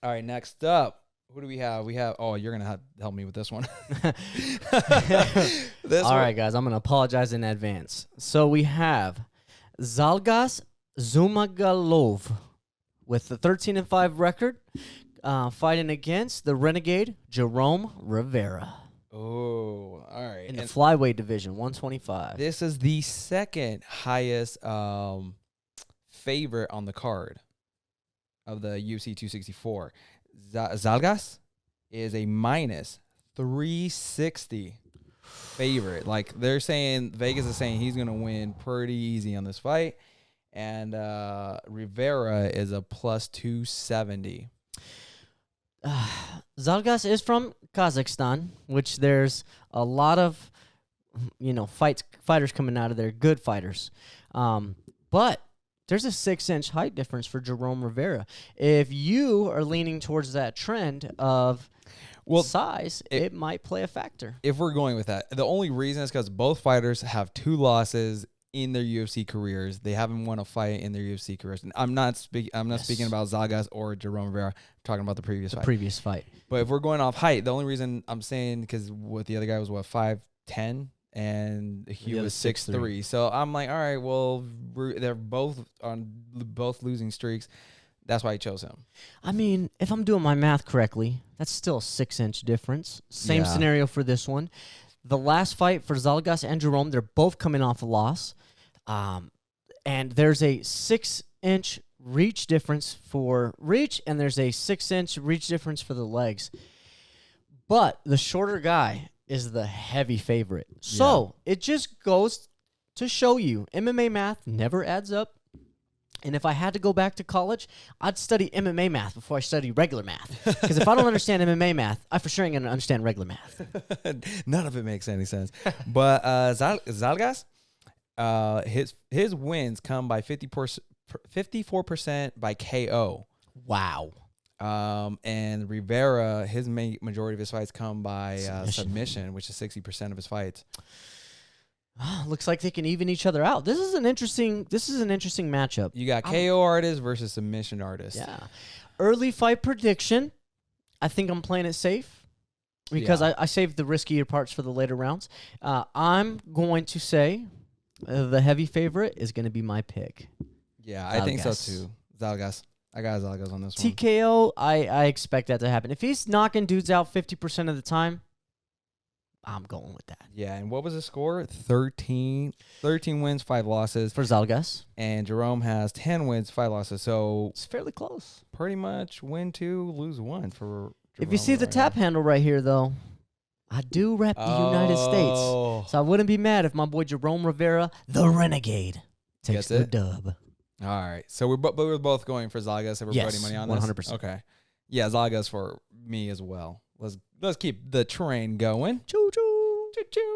All right, next up, who do we have? Oh, you're going to have to help me with this one. All right, guys, I'm going to apologize in advance. So we have Zhalgas Zhumagulov with the 13-5 record, fighting against the renegade Jerome Rivera. Oh, all right. In the flyweight division, 125. This is the second highest favorite on the card of the UFC 264. Zhalgas is a minus 360 favorite. Like, they're saying, Vegas is saying he's going to win pretty easy on this fight. And Rivera is a plus 270. Zhalgas is from Kazakhstan, which there's a lot of, fighters coming out of there, good fighters. But there's a 6-inch height difference for Jerome Rivera. If you are leaning towards that trend of size, it might play a factor. If we're going with that, the only reason is because both fighters have 2 losses in their UFC careers. They haven't won a fight in their UFC careers. And I'm not speaking about Zhalgas or Jerome Rivera. I'm talking about the previous fight. But if we're going off height, the only reason I'm saying, because what the other guy was 5'10", and he was 6'3". So I'm like, all right, well, they're both on losing streaks. That's why I chose him. I mean, if I'm doing my math correctly, that's still a 6-inch difference. Same scenario for this one. The last fight for Zhalgas and Jerome, they're both coming off a loss. And there's a 6-inch reach difference for reach, and there's a 6-inch reach difference for the legs. But the shorter guy is the heavy favorite. So it just goes to show you, MMA math never adds up. And if I had to go back to college, I'd study MMA math before I study regular math. Because if I don't understand MMA math, I for sure ain't going to understand regular math. None of it makes any sense. But Zhalgas, his wins come by 54% by KO. Wow. And Rivera, his majority of his fights come by submission, which is 60% of his fights. Looks like they can even each other out. This is an interesting matchup. You got KO artist versus submission artist. Yeah. Early fight prediction. I think I'm playing it safe because I saved the riskier parts for the later rounds. I'm going to say the heavy favorite is going to be my pick. Yeah, I think so too. Zhalgas. I got Zhalgas on this one. TKO, I expect that to happen. If he's knocking dudes out 50% of the time, I'm going with that. Yeah, and what was the score? 13 wins, 5 losses. For Zhalgas. And Jerome has 10 wins, 5 losses. So it's fairly close. Pretty much win 2, lose 1 for Jerome. If you see the tap handle right here, though, I do rep the United States. So I wouldn't be mad if my boy Jerome Rivera, the Renegade, takes the dub. All right. So we're both going for Zhalgas. If we're putting money on this? 100%. Okay. Yeah, Zhalgas for me as well. Let's keep the train going. Choo choo. Choo choo.